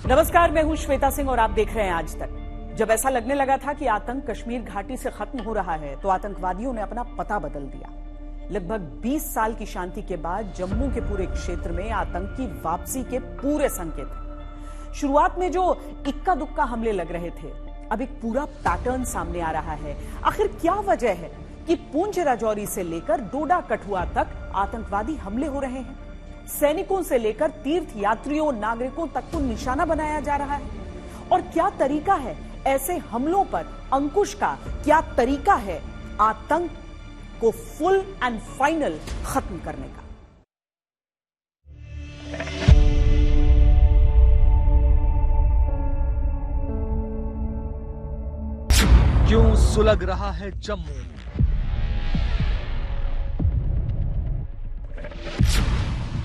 नमस्कार, मैं हूं श्वेता सिंह और आप देख रहे हैं आज तक। जब ऐसा लगने लगा था कि आतंक कश्मीर घाटी से खत्म हो रहा है, तो आतंकवादियों ने अपना पता बदल दिया। लगभग 20 साल की शांति के बाद जम्मू के पूरे क्षेत्र में आतंक की वापसी के पूरे संकेत हैं। शुरुआत में जो इक्का दुक्का हमले लग रहे थे, अब एक पूरा पैटर्न सामने आ रहा है। आखिर क्या वजह है कि पुंछ राजौरी से लेकर डोडा कठुआ तक आतंकवादी हमले हो रहे हैं? सैनिकों से लेकर तीर्थ यात्रियों, नागरिकों तक को निशाना बनाया जा रहा है। और क्या तरीका है ऐसे हमलों पर अंकुश का? क्या तरीका है आतंक को फुल एंड फाइनल खत्म करने का? क्यों सुलग रहा है जम्मू?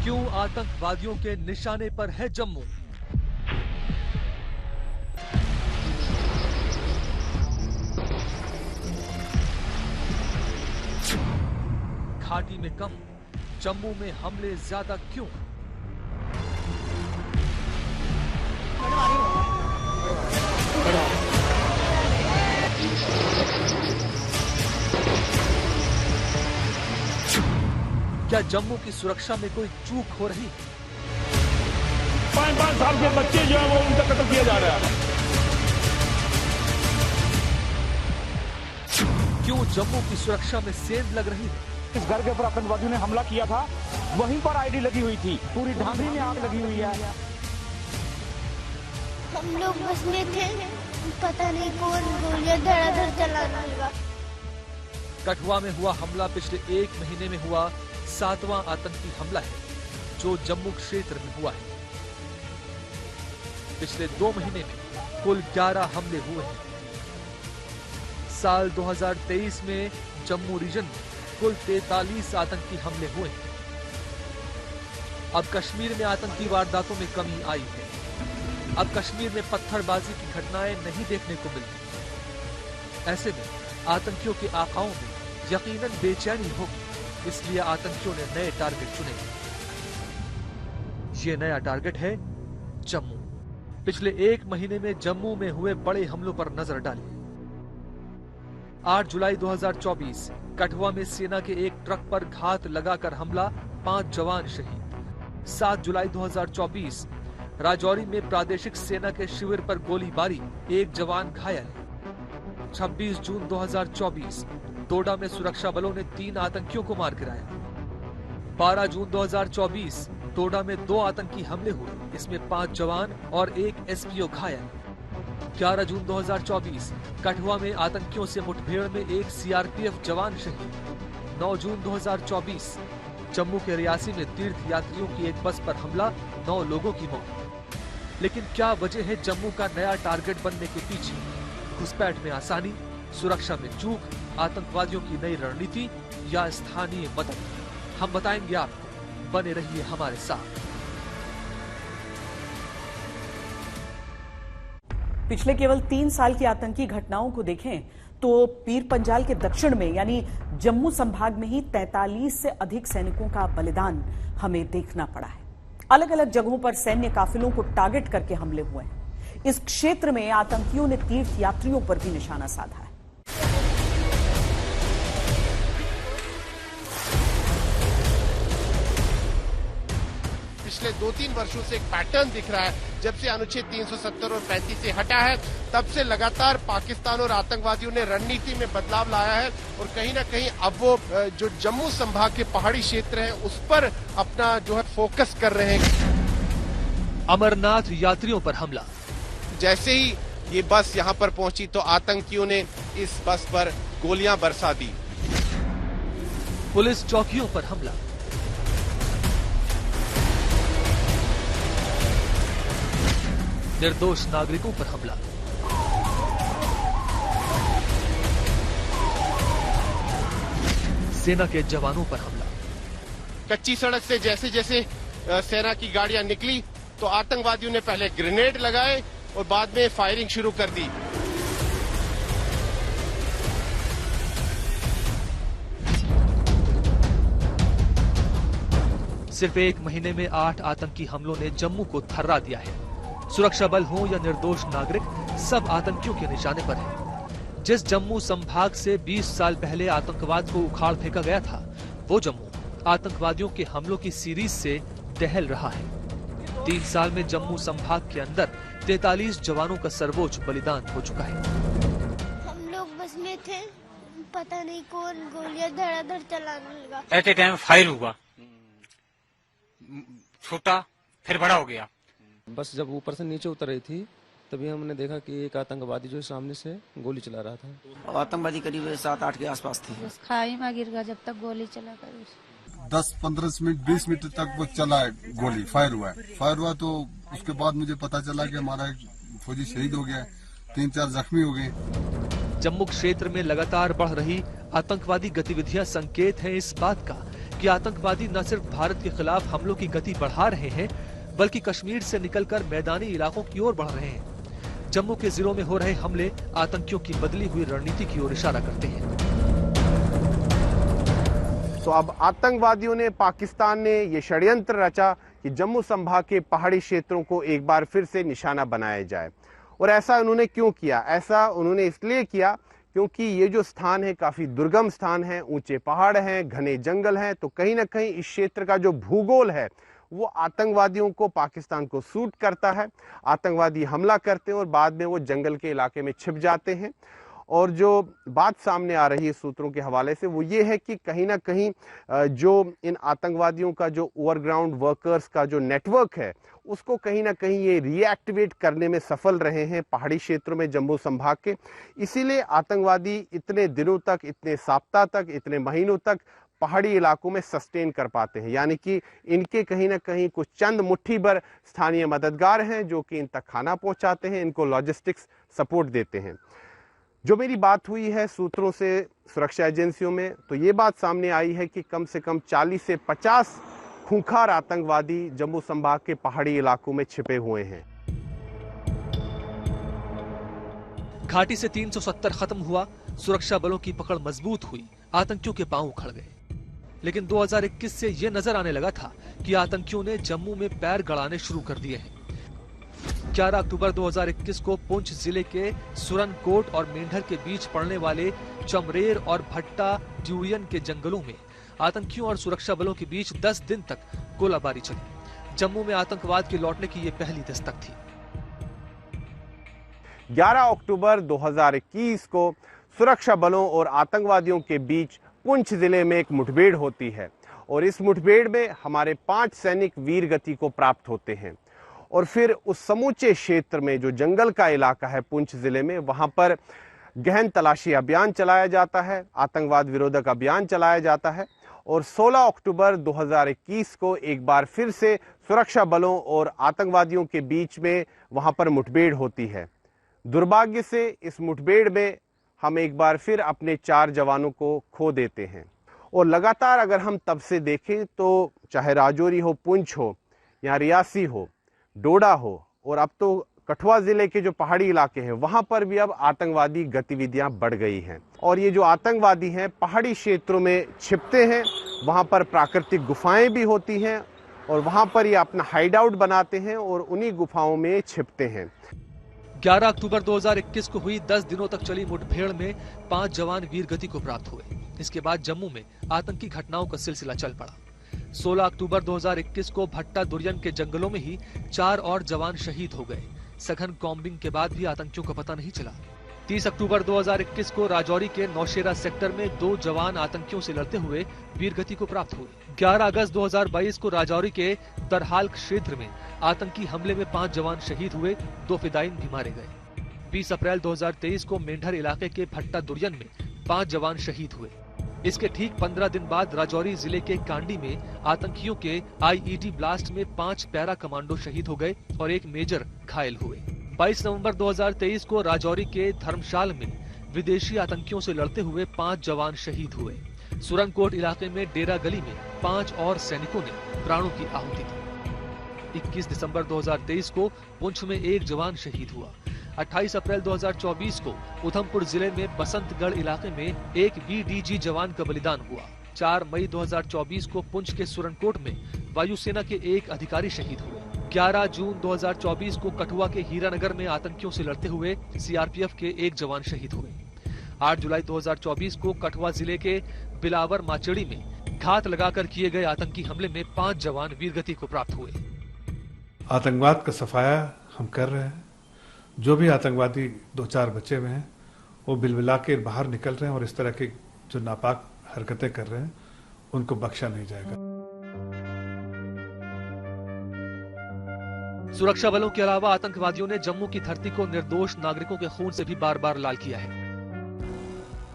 क्यों आतंकवादियों के निशाने पर है जम्मू? घाटी में कम, जम्मू में हमले ज्यादा क्यों? क्या जम्मू की सुरक्षा में कोई चूक हो रही? 5 साल के बच्चे जो है वो उनका कत्ल किया जा रहा है। क्यों जम्मू की सुरक्षा में सेंध लग रही है? इस घर के ऊपर आतंकवादियों ने हमला किया था, वहीं पर आईडी लगी हुई थी, पूरी ढांढी में आग लगी हुई है। हम लोग बस में थे, पता नहीं कौन गोलियां धड़ाधड़ चलाने लगा। कठुआ में हुआ हमला पिछले 1 महीने में हुआ 7वां आतंकी हमला है जो जम्मू क्षेत्र में हुआ है। पिछले 2 महीने में कुल 11 हमले हुए हैं। साल 2023 में जम्मू रीजन में कुल 43 आतंकी हमले हुए हैं। अब कश्मीर में आतंकी वारदातों में कमी आई है। अब कश्मीर में पत्थरबाजी की घटनाएं नहीं देखने को मिलती। ऐसे में आतंकियों के आकाओं में यकीनन बेचैनी होगी, इसलिए आतंकियों ने नए टारगेट चुने। ये नया टारगेट है जम्मू। पिछले 1 महीने में जम्मू में हुए बड़े हमलों पर नजर डालिए। 8 जुलाई 2024 कठुआ में सेना के एक ट्रक पर घात लगाकर हमला, 5 जवान शहीद। 7 जुलाई 2024 राजौरी में प्रादेशिक सेना के शिविर पर गोलीबारी, 1 जवान घायल। 26 जून 2024 डोडा में सुरक्षा बलों ने 3 आतंकियों को मार गिराया। 12 जून 2024 डोडा में 2 आतंकी हमले हुए, इसमें 5 जवान और 1 एसपीओ घायल। 11 जून 2024 कठुआ में आतंकियों से मुठभेड़ में 1 सीआरपीएफ जवान शहीद। 9 जून 2024 जम्मू के रियासी में तीर्थ यात्रियों की एक बस पर हमला, 9 लोगों की मौत। लेकिन क्या वजह है जम्मू का नया टारगेट बनने के पीछे? घुसपैठ में आसानी, सुरक्षा में चूक, आतंकवादियों की नई रणनीति या स्थानीय मदद? हम बताएंगे आपको, बने रहिए हमारे साथ। पिछले केवल 3 साल की आतंकी घटनाओं को देखें तो पीर पंजाल के दक्षिण में यानी जम्मू संभाग में ही 43 से अधिक सैनिकों का बलिदान हमें देखना पड़ा है। अलग अलग जगहों पर सैन्य काफिलों को टारगेट करके हमले हुए हैं। इस क्षेत्र में आतंकियों ने तीर्थ यात्रियों पर भी निशाना साधा है। पिछले 2-3 वर्षों से एक पैटर्न दिख रहा है। जब से अनुच्छेद 370 और 35 से हटा है, तब से लगातार पाकिस्तान और आतंकवादियों ने रणनीति में बदलाव लाया है और कहीं ना कहीं अब वो जो जम्मू संभाग के पहाड़ी क्षेत्र हैं उस पर अपना जो है फोकस कर रहे हैं। अमरनाथ यात्रियों पर हमला। जैसे ही ये बस यहाँ पर पहुंची तो आतंकियों ने इस बस पर गोलियां बरसा दी। पुलिस चौकियों पर हमला। निर्दोष नागरिकों पर हमला। सेना के जवानों पर हमला। कच्ची सड़क से जैसे जैसे सेना की गाड़ियां निकली तो आतंकवादियों ने पहले ग्रेनेड लगाए और बाद में फायरिंग शुरू कर दी। सिर्फ 1 महीने में 8 आतंकी हमलों ने जम्मू को थर्रा दिया है। सुरक्षा बल हो या निर्दोष नागरिक, सब आतंकियों के निशाने पर हैं। जिस जम्मू संभाग से 20 साल पहले आतंकवाद को उखाड़ फेंका गया था, वो जम्मू आतंकवादियों के हमलों की सीरीज से दहल रहा है। 3 साल में जम्मू संभाग के अंदर 43 जवानों का सर्वोच्च बलिदान हो चुका है। हम लोग बस में थे, पता नहीं कौन गोलियां धड़ाधड़ चलाने लगा। एट ए टाइम फायर हुआ, छोटा फिर बड़ा हो गया। बस जब ऊपर से नीचे उतर रही थी तभी हमने देखा कि एक आतंकवादी जो सामने से गोली चला रहा था। आतंकवादी करीब 7-8 के आसपास थे। खाई में गिर गया जब तक गोली चला कर। 10-15 मिनट 20 मिनट तक वो चला है, गोली फायर हुआ तो उसके बाद मुझे पता चला कि हमारा एक फौजी शहीद हो गया, 3-4 जख्मी हो गए। जम्मू क्षेत्र में लगातार बढ़ रही आतंकवादी गतिविधियां संकेत हैं इस बात का कि आतंकवादी न सिर्फ भारत के खिलाफ हमलों की गति बढ़ा रहे हैं, बल्कि कश्मीर से निकलकर मैदानी इलाकों की ओर बढ़ रहे हैं। जम्मू के जिलों में हो रहे हमले आतंकियों की बदली हुई रणनीति की ओर इशारा करते हैं। तो अब आतंकवादियों ने, पाकिस्तान ने ये षड्यंत्र रचा कि जम्मू संभाग के पहाड़ी क्षेत्रों को एक बार फिर से निशाना बनाया जाए। और ऐसा उन्होंने क्यों किया? ऐसा उन्होंने इसलिए किया क्योंकि ये जो स्थान है काफी दुर्गम स्थान है, ऊंचे पहाड़ हैं, घने जंगल हैं, तो कहीं ना कहीं इस क्षेत्र का जो भूगोल है वो आतंकवादियों को, पाकिस्तान को सूट करता है। आतंकवादी हमला करते हैं और बाद में वो जंगल के इलाके में छिप जाते हैं। और जो बात सामने आ रही है सूत्रों के हवाले से वो ये है कि कहीं ना कहीं जो इन आतंकवादियों का जो ओवरग्राउंड वर्कर्स का जो नेटवर्क है उसको कहीं ना कहीं ये रीएक्टिवेट करने में सफल रहे हैं पहाड़ी क्षेत्रों में, जम्मू संभाग के। इसीलिए आतंकवादी इतने दिनों तक, इतने सप्ताह तक, इतने महीनों तक पहाड़ी इलाकों में सस्टेन कर पाते हैं। यानी कि इनके कहीं ना कहीं कुछ चंद मुट्ठी भर स्थानीय मददगार हैं जो कि इन तक खाना पहुंचाते हैं, इनको लॉजिस्टिक्स सपोर्ट देते हैं। जो मेरी बात हुई है सूत्रों से सुरक्षा एजेंसियों में, तो ये बात सामने आई है कि कम से कम 40 से 50 खूंखार आतंकवादी जम्मू संभाग के पहाड़ी इलाकों में छिपे हुए हैं। घाटी से 370 खत्म हुआ, सुरक्षा बलों की पकड़ मजबूत हुई, आतंकियों के पांव उखड़ गए। लेकिन 2021 से यह नजर आने लगा था कि आतंकियों ने जम्मू में पैर गड़ाने शुरू कर दिए हैं। 11 अक्टूबर 2021 को पुंछ जिले के सुरनकोट और मेंढर के बीच पड़ने वाले चमरेर और भट्टा ड्यूरियन के जंगलों में आतंकियों और सुरक्षा बलों के बीच 10 दिन तक गोलाबारी चली। जम्मू में आतंकवाद के लौटने की यह पहली दस्तक थी। 11 अक्टूबर 2021 को सुरक्षा बलों और आतंकवादियों के बीच पुंछ जिले में एक मुठभेड़ होती है और इस मुठभेड़ में हमारे 5 सैनिक वीर गति को प्राप्त होते हैं। और फिर उस समूचे क्षेत्र में जो जंगल का इलाका है पुंछ जिले में, वहां पर गहन तलाशी अभियान चलाया जाता है, आतंकवाद विरोधक अभियान चलाया जाता है। और 16 अक्टूबर 2021 को एक बार फिर से सुरक्षा बलों और आतंकवादियों के बीच में वहां पर मुठभेड़ होती है। दुर्भाग्य से इस मुठभेड़ में हम एक बार फिर अपने 4 जवानों को खो देते हैं। और लगातार अगर हम तब से देखें तो चाहे राजौरी हो, पुंछ हो, या रियासी हो, डोडा हो, और अब तो कठुआ जिले के जो पहाड़ी इलाके हैं वहां पर भी अब आतंकवादी गतिविधियां बढ़ गई हैं। और ये जो आतंकवादी हैं पहाड़ी क्षेत्रों में छिपते हैं, वहां पर प्राकृतिक गुफाएं भी होती हैं और वहां पर ये अपना हाइड आउट बनाते हैं और उन्हीं गुफाओं में छिपते हैं। 11 अक्टूबर 2021 को हुई 10 दिनों तक चली मुठभेड़ में 5 जवान वीर गति को प्राप्त हुए। इसके बाद जम्मू में आतंकी घटनाओं का सिलसिला चल पड़ा। 16 अक्टूबर 2021 को भट्टा दुर्यन के जंगलों में ही 4 और जवान शहीद हो गए। सघन कॉम्बिंग के बाद भी आतंकियों का पता नहीं चला। 30 अक्टूबर 2021 को राजौरी के नौशेरा सेक्टर में 2 जवान आतंकियों से लड़ते हुए वीरगति को प्राप्त हुए। 11 अगस्त 2022 को राजौरी के तरहाल क्षेत्र में आतंकी हमले में 5 जवान शहीद हुए, 2 फिदायीन भी मारे गए। 20 अप्रैल 2023 को मेंढर इलाके के भट्टा दुर्यन में 5 जवान शहीद हुए। इसके ठीक 15 दिन बाद राजौरी जिले के कांडी में आतंकियों के आईईडी ब्लास्ट में 5 पैरा कमांडो शहीद हो गए और 1 मेजर घायल हुए। 22 नवंबर 2023 को राजौरी के धर्मशाल में विदेशी आतंकियों से लड़ते हुए 5 जवान शहीद हुए। सुरनकोट इलाके में डेरा गली में 5 और सैनिकों ने प्राणों की आहुति दी। 21 दिसंबर 2023 को पुंछ में 1 जवान शहीद हुआ। 28 अप्रैल 2024 को उधमपुर जिले में बसंतगढ़ इलाके में 1 बीडीजी जवान का बलिदान हुआ। 4 मई 2024 को पुंछ के सुरनकोट में वायुसेना के 1 अधिकारी शहीद हुए। 11 जून 2024 को कठुआ के हीरानगर में आतंकियों से लड़ते हुए सीआरपीएफ के एक जवान शहीद हुए। 8 जुलाई 2024 को कठुआ जिले के बिलावर माचेड़ी में घात लगाकर किए गए आतंकी हमले में 5 जवान वीरगति को प्राप्त हुए। आतंकवाद का सफाया हम कर रहे हैं। जो भी आतंकवादी 2-4 बचे हुए हैं वो बिलबिला के बाहर निकल रहे हैं और इस तरह की जो नापाक हरकतें कर रहे हैं उनको बख्शा नहीं जाएगा। सुरक्षा बलों के अलावा आतंकवादियों ने जम्मू की धरती को निर्दोष नागरिकों के खून से भी बार बार लाल किया है।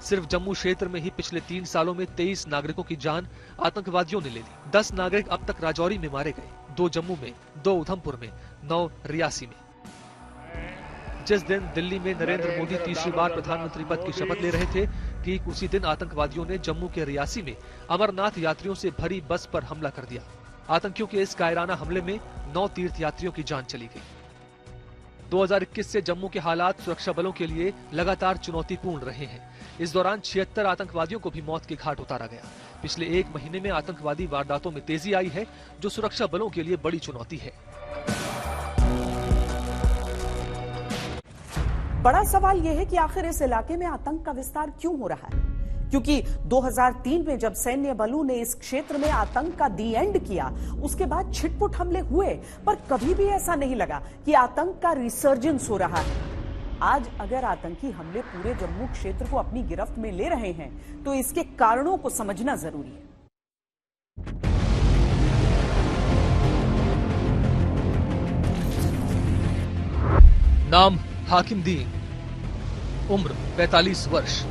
सिर्फ जम्मू क्षेत्र में ही पिछले 3 सालों में 23 नागरिकों की जान आतंकवादियों ने ले ली। 10 नागरिक अब तक राजौरी में मारे गए, 2 जम्मू में, 2 उधमपुर में, 9 रियासी में। जिस दिन दिल्ली में नरेंद्र मोदी तीसरी बार प्रधानमंत्री पद की शपथ ले रहे थे, ठीक उसी दिन आतंकवादियों ने जम्मू के रियासी में अमरनाथ यात्रियों से भरी बस पर हमला कर दिया। आतंकियों के इस कायराना हमले में 9 तीर्थयात्रियों की जान चली गई। 2021 से जम्मू के हालात सुरक्षा बलों के लिए लगातार चुनौतीपूर्ण रहे हैं। इस दौरान 76 आतंकवादियों को भी मौत के घाट उतारा गया। पिछले 1 महीने में आतंकवादी वारदातों में तेजी आई है, जो सुरक्षा बलों के लिए बड़ी चुनौती है। बड़ा सवाल यह है कि आखिर इस इलाके में आतंक का विस्तार क्यों हो रहा है, क्योंकि 2003 में जब सैन्य बलों ने इस क्षेत्र में आतंक का दी एंड किया, उसके बाद छिटपुट हमले हुए, पर कभी भी ऐसा नहीं लगा कि आतंक का रिसर्जेंस हो रहा है। आज अगर आतंकी हमले पूरे जम्मू क्षेत्र को अपनी गिरफ्त में ले रहे हैं, तो इसके कारणों को समझना जरूरी है। नाम हाकिम दीन, उम्र 45 वर्ष,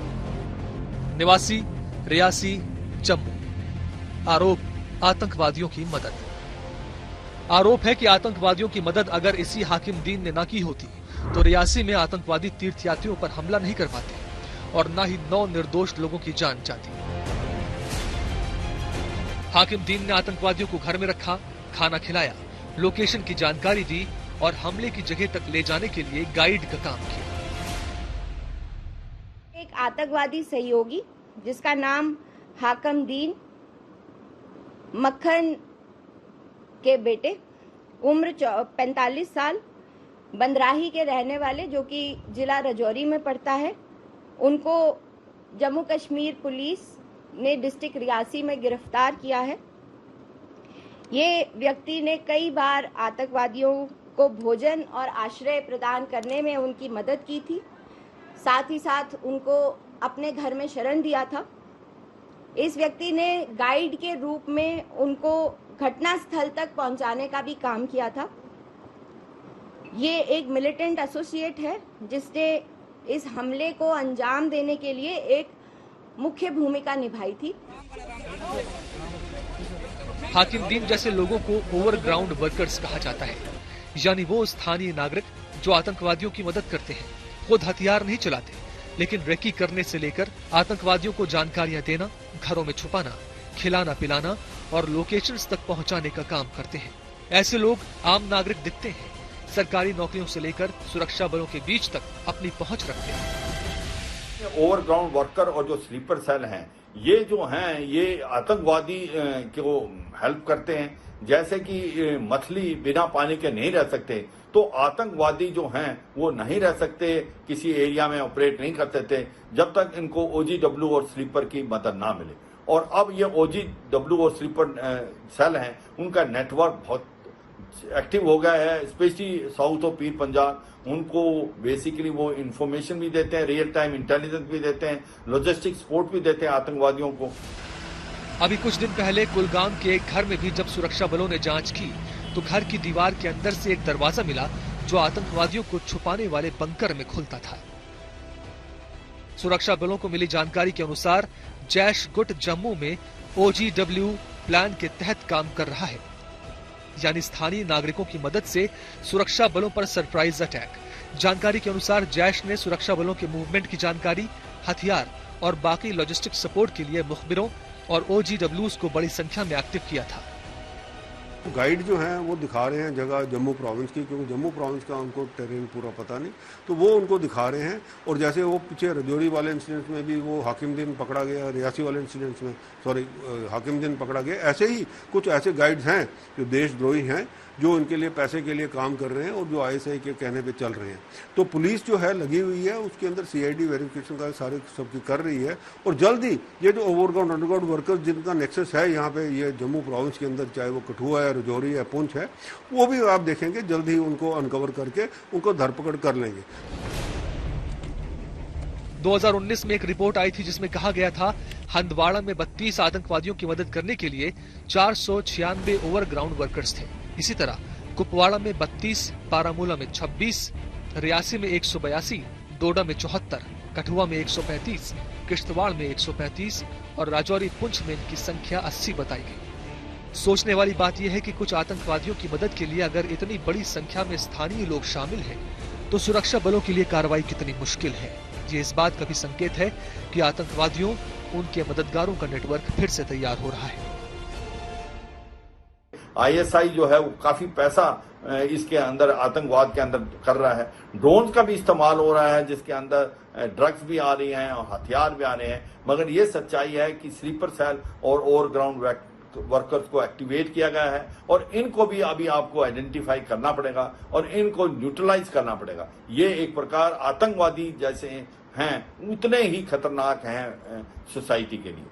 निवासी रियासी जम्मू। आरोप आतंकवादियों की मदद। आरोप है कि आतंकवादियों की मदद अगर इसी हाकिम दीन ने न की होती तो रियासी में आतंकवादी तीर्थयात्रियों पर हमला नहीं कर पाते और न ही 9 निर्दोष लोगों की जान जाती। हाकिम दीन ने आतंकवादियों को घर में रखा, खाना खिलाया, लोकेशन की जानकारी दी और हमले की जगह तक ले जाने के लिए गाइड का काम किया। एक आतंकवादी सहयोगी जिसका नाम हाकिम दीन मक्खन के बेटे, उम्र 45 साल, बंदराही के रहने वाले, जो कि जिला राजौरी में पड़ता है, उनको जम्मू कश्मीर पुलिस ने डिस्ट्रिक्ट रियासी में गिरफ्तार किया है। ये व्यक्ति ने कई बार आतंकवादियों को भोजन और आश्रय प्रदान करने में उनकी मदद की थी, साथ ही साथ उनको अपने घर में शरण दिया था। इस व्यक्ति ने गाइड के रूप में उनको घटना स्थल तक पहुंचाने का भी काम किया था। ये एक मिलिटेंट एसोसिएट है जिसने इस हमले को अंजाम देने के लिए एक मुख्य भूमिका निभाई थी। हाकिम दीन जैसे लोगों को ओवरग्राउंड वर्कर्स कहा जाता है, यानी वो स्थानीय नागरिक जो आतंकवादियों की मदद करते हैं, खुद हथियार नहीं चलाते, लेकिन रेकी करने से लेकर आतंकवादियों को जानकारियां देना, घरों में छुपाना, खिलाना पिलाना और लोकेशंस तक पहुंचाने का काम करते हैं। ऐसे लोग आम नागरिक दिखते हैं, सरकारी नौकरियों से लेकर सुरक्षा बलों के बीच तक अपनी पहुंच रखते हैं। ओवरग्राउंड वर्कर और जो स्लीपर सेल हैं, ये जो हैं ये आतंकवादी को हेल्प करते हैं। जैसे कि मछली बिना पानी के नहीं रह सकते, तो आतंकवादी जो हैं वो नहीं रह सकते, किसी एरिया में ऑपरेट नहीं कर सकते जब तक इनको OGW और स्लीपर की मदद ना मिले। और अब ये OGW और स्लीपर सेल हैं, उनका नेटवर्क बहुत एक्टिव हो गया है, स्पेशली साउथ ऑफ पीर पंजाब। उनको बेसिकली वो इंफॉर्मेशन भी देते हैं, रियल टाइम इंटेलिजेंस भी देते हैं, लॉजिस्टिक सपोर्ट भी देते हैं आतंकवादियों को। अभी कुछ दिन पहले कुलगाम के एक घर में भी जब सुरक्षा बलों ने जांच की तो घर की दीवार के अंदर से एक दरवाजा मिला जो आतंकवादियों को छुपाने वाले बंकर में खुलता था। सुरक्षा बलों को मिली जानकारी के अनुसार जैश गुट जम्मू में OGW प्लान के तहत काम कर रहा है, यानी स्थानीय नागरिकों की मदद से सुरक्षा बलों पर सरप्राइज अटैक। जानकारी के अनुसार जैश ने सुरक्षा बलों के मूवमेंट की जानकारी, हथियार और बाकी लॉजिस्टिक सपोर्ट के लिए मुखबिरों और OGWs को बड़ी संख्या में एक्टिव किया था। गाइड जो हैं वो दिखा रहे हैं जगह जम्मू प्रोविंस की, क्योंकि जम्मू प्रोविंस का उनको टेरेन पूरा पता नहीं, तो वो उनको दिखा रहे हैं। और जैसे वो पीछे राजौरी वाले इंसिडेंट्स में भी वो हाकिम दीन पकड़ा गया, रियासी वाले इंसिडेंट्स में हाकिम दीन पकड़ा गया, ऐसे ही कुछ ऐसे गाइड्स हैं जो देशद्रोही हैं, जो इनके लिए पैसे के लिए काम कर रहे हैं और जो ISI के कहने पे चल रहे हैं। तो पुलिस जो है लगी हुई है, उसके अंदर CID वेरिफिकेशन का सारे सबकी कर रही है और जल्द ही ये जो ओवरग्राउंड अंडरग्राउंड वर्कर्स जिनका नेक्सस है यहाँ पे ये जम्मू प्रोविंस के अंदर, चाहे वो कठुआ है, राजौरी है, पुंछ है, वो भी आप देखेंगे जल्द ही उनको अनकवर करके उनको धरपकड़ कर लेंगे। 2019 में एक रिपोर्ट आई थी जिसमें कहा गया था हंदवाड़ा में 32 आतंकवादियों की मदद करने के लिए 496 ओवरग्राउंड वर्कर्स थे। इसी तरह कुपवाड़ा में 32, बारामूला में 26, रियासी में 182, डोडा में 74, कठुआ में 135, किश्तवाड़ में 135 और राजौरी पुंछ में इनकी संख्या 80 बताई गई। सोचने वाली बात यह है कि कुछ आतंकवादियों की मदद के लिए अगर इतनी बड़ी संख्या में स्थानीय लोग शामिल हैं, तो सुरक्षा बलों के लिए कार्रवाई कितनी मुश्किल है। ये इस बात का भी संकेत है कि आतंकवादियों, उनके मददगारों का नेटवर्क फिर से तैयार हो रहा है। ISI जो है वो काफी पैसा इसके अंदर आतंकवाद के अंदर कर रहा है। ड्रोन्स का भी इस्तेमाल हो रहा है जिसके अंदर ड्रग्स भी आ रही हैं और हथियार भी आ रहे हैं। मगर ये सच्चाई है कि स्लीपर सेल और ओवरग्राउंड वर्कर्स को एक्टिवेट किया गया है और इनको भी अभी आपको आइडेंटिफाई करना पड़ेगा और इनको न्यूट्रलाइज करना पड़ेगा। ये एक प्रकार आतंकवादी जैसे हैं उतने ही खतरनाक हैं सोसाइटी के लिए।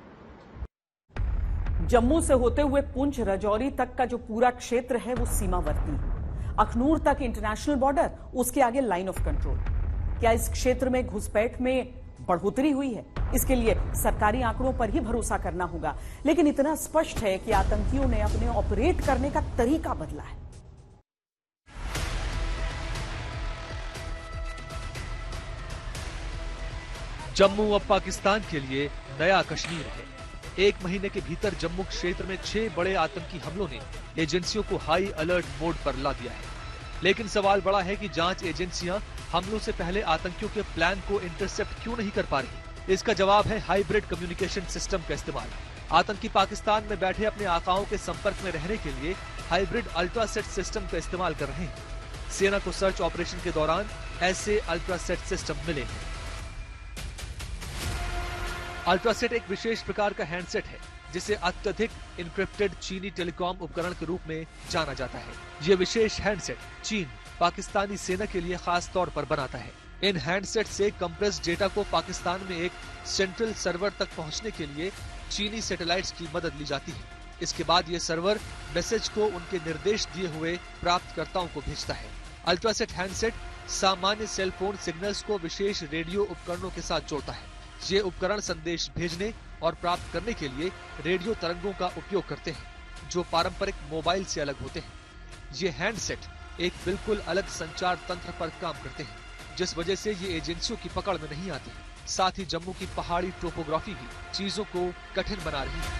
जम्मू से होते हुए पुंछ राजौरी तक का जो पूरा क्षेत्र है वो सीमावर्ती है। अखनूर तक इंटरनेशनल बॉर्डर, उसके आगे लाइन ऑफ कंट्रोल। क्या इस क्षेत्र में घुसपैठ में बढ़ोतरी हुई है? इसके लिए सरकारी आंकड़ों पर ही भरोसा करना होगा, लेकिन इतना स्पष्ट है कि आतंकियों ने अपने ऑपरेट करने का तरीका बदला है। जम्मू अब पाकिस्तान के लिए नया कश्मीर है। एक महीने के भीतर जम्मू क्षेत्र में 6 बड़े आतंकी हमलों ने एजेंसियों को हाई अलर्ट मोड पर ला दिया है। लेकिन सवाल बड़ा है कि जांच एजेंसियां हमलों से पहले आतंकियों के प्लान को इंटरसेप्ट क्यों नहीं कर पा रही? इसका जवाब है हाइब्रिड कम्युनिकेशन सिस्टम का इस्तेमाल। आतंकी पाकिस्तान में बैठे अपने आकाओं के संपर्क में रहने के लिए हाइब्रिड अल्ट्रासेट सिस्टम का इस्तेमाल कर रहे हैं। सेना को सर्च ऑपरेशन के दौरान ऐसे अल्ट्रासेट सिस्टम मिले हैं। अल्ट्रासेट एक विशेष प्रकार का हैंडसेट है जिसे अत्यधिक इनक्रिप्टेड चीनी टेलीकॉम उपकरण के रूप में जाना जाता है। ये विशेष हैंडसेट चीन पाकिस्तानी सेना के लिए खास तौर पर बनाता है। इन हैंडसेट से कंप्रेस डेटा को पाकिस्तान में एक सेंट्रल सर्वर तक पहुंचने के लिए चीनी सैटेलाइट्स की मदद ली जाती है। इसके बाद ये सर्वर मैसेज को उनके निर्देश दिए हुए प्राप्तकर्ताओं को भेजता है। अल्ट्रासेट हैंडसेट सामान्य सेल फोन सिग्नल्स को विशेष रेडियो उपकरणों के साथ जोड़ता है। ये उपकरण संदेश भेजने और प्राप्त करने के लिए रेडियो तरंगों का उपयोग करते हैं जो पारंपरिक मोबाइल से अलग होते हैं। ये हैंडसेट एक बिल्कुल अलग संचार तंत्र पर काम करते हैं, जिस वजह से ये एजेंसियों की पकड़ में नहीं आते। साथ ही जम्मू की पहाड़ी टोपोग्राफी भी चीजों को कठिन बना रही है।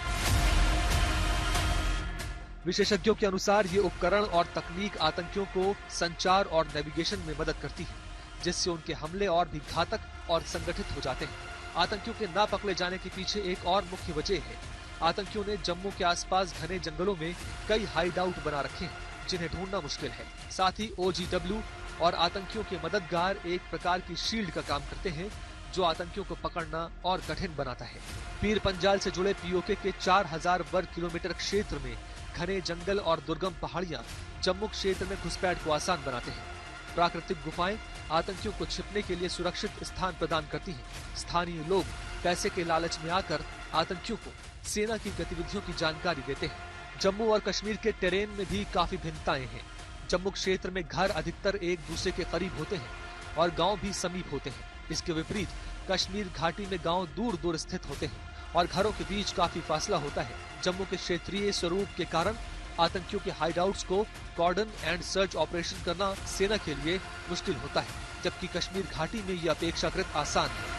विशेषज्ञों के अनुसार ये उपकरण और तकनीक आतंकियों को संचार और नेविगेशन में मदद करती है, जिससे उनके हमले और भी घातक और संगठित हो जाते हैं। आतंकियों के ना पकड़े जाने के पीछे एक और मुख्य वजह है, आतंकियों ने जम्मू के आसपास घने जंगलों में कई हाइड आउट बना रखे हैं जिन्हें ढूंढना मुश्किल है। साथ ही OGW और आतंकियों के मददगार एक प्रकार की शील्ड का काम करते हैं जो आतंकियों को पकड़ना और कठिन बनाता है। पीर पंजाल से जुड़े POK के 4000 वर्ग किलोमीटर क्षेत्र में घने जंगल और दुर्गम पहाड़ियां जम्मू क्षेत्र में घुसपैठ को आसान बनाते हैं। प्राकृतिक गुफाएं आतंकियों को छिपने के लिए सुरक्षित स्थान प्रदान करती हैं। स्थानीय लोग पैसे के लालच में आकर आतंकियों को सेना की गतिविधियों की जानकारी देते हैं। जम्मू और कश्मीर के टेरेन में भी काफी भिन्नताएं हैं। जम्मू क्षेत्र में घर अधिकतर एक दूसरे के करीब होते हैं और गांव भी समीप होते हैं। इसके विपरीत कश्मीर घाटी में गांव दूर दूर स्थित होते हैं और घरों के बीच काफी फासला होता है। जम्मू के क्षेत्रीय स्वरूप के कारण आतंकियों के हाइडआउट्स को कॉर्डन एंड सर्च ऑपरेशन करना सेना के लिए मुश्किल होता है, जबकि कश्मीर घाटी में ये अपेक्षाकृत आसान है।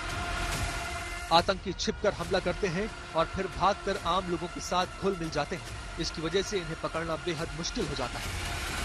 आतंकी छिपकर हमला करते हैं और फिर भागकर आम लोगों के साथ घुल मिल जाते हैं। इसकी वजह से इन्हें पकड़ना बेहद मुश्किल हो जाता है।